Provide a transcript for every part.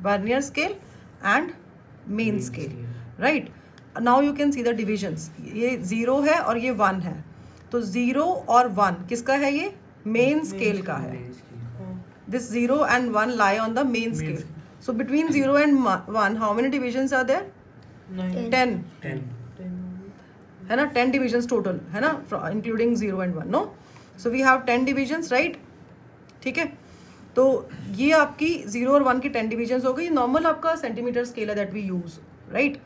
Vernier scale and main scale, right. Now you can see the divisions. ये 0 है और ये 1 है, तो 0 और 1 किसका है? ये मेन स्केल का है. This 0 and 1 lie on the main scale. So between 0 and 1 how many divisions are there? 10 है ना. 10 divisions total है ना, including 0 and 1. No, so we have 10 divisions, right? ठीक है, तो ये आपकी 0 और 1 की 10 divisions हो गई. नॉर्मल आपका सेंटीमीटर स्केल है दैट वी यूज, राइट.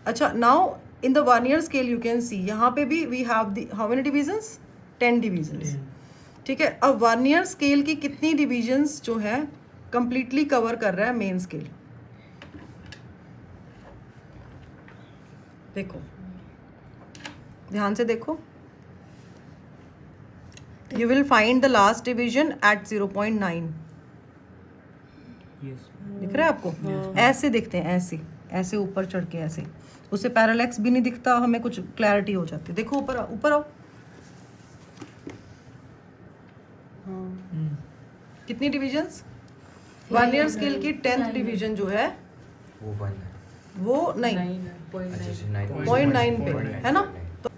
अच्छा, now in the vernier scale you can see यहाँ पे भी we have how many divisions? 10 divisions. ठीक है, अब वर्नियर स्केल की कितनी डिविजन्स जो है कंप्लीटली कवर कर रहा है मेन स्केल? देखो, ध्यान से देखो. You will find the last division at 0.9. दिख रहा है आपको? ऐसे दिखते हैं, ऐसे ऐसे ऊपर चढ़ के, ऐसे. उससे पैरेलैक्स भी नहीं दिखता, हमें कुछ क्लैरिटी हो जाती है. देखो ऊपर आओ, ऊपर आओ. कितनी डिविजन्स? वर्नियर स्केल की 10th डिवीजन जो है वो नहीं 0.9 पे है ना. तो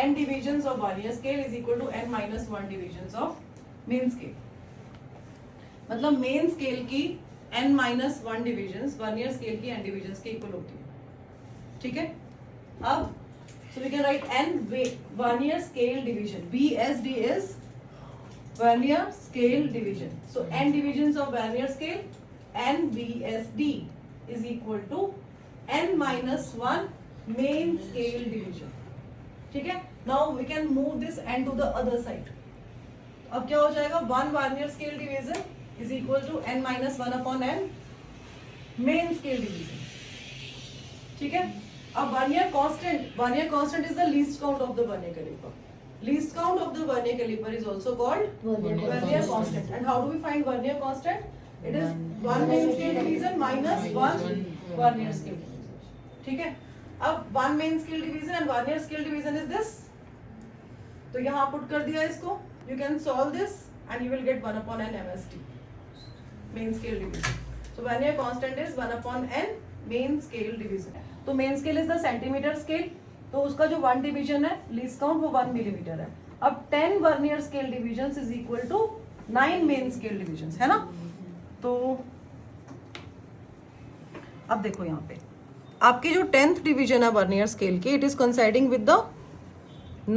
n divisions of vernier scale is equal to n minus 1 divisions of main scale. मतलब मेन स्केल की n minus 1 divisions vernier scale की n डिविजन्स के इक्वल होती है. ठीक है, अब so we can write n vernier scale division. VSD is vernier scale division. So n divisions of vernier scale, n VSD is equal to n minus 1 main scale division. ठीक है, now we can move this n to the other side. अब क्या हो जाएगा? 1 vernier scale division is equal to n minus 1 upon n main scale division. ठीक है, अब vernier constant is the least count of the vernier caliper. Least count of the vernier caliper is also called vernier constant. And how do we find vernier constant? It is 1 main scale division minus 1 vernier scale division. ठीक है, अब 1 main scale division and vernier scale division is this. तो यहाँ put कर दिया इसको. You can solve this and you will get 1 upon n MSD main scale division. So vernier constant is 1 upon n main scale division. तो main scale is the centimetre scale, तो उसका जो 1 division है least count वो 1 millimetre है. अब 10 vernier scale divisions is equal to 9 main scale divisions, है ना. तो अब देखो यहाँ पे आपकी जो 10th डिवीजन है वर्नियर स्केल की, it is coinciding with the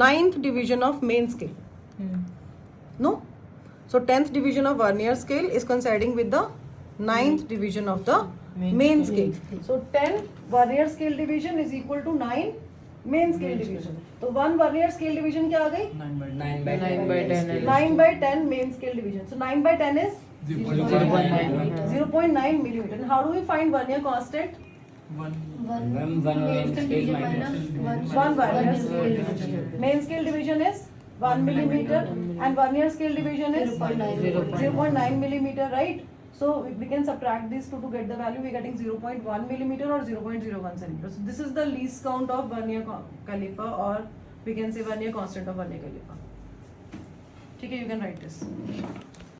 9th division of main scale. No, so 10th division of vernier scale is coinciding with the 9th division of the main scale. So 10 vernier scale division is equal to 9 main scale division. तो 1 vernier scale division क्या आ गई? 9 by 10. 9 by 10 main scale division. So 9 by 10 is 0.9 millimeter. And how do we find vernier constant? 1 main scale minus 1 vernier scale division. Main scale division is 1 millimeter and vernier scale division is 0.9 millimeter, right? So we can subtract these two to get the value. We are getting 0.1 millimeter or 0.01 centimeter. So this is the least count of vernier caliper, or we can say vernier constant of vernier caliper. ठीक है, you can write this.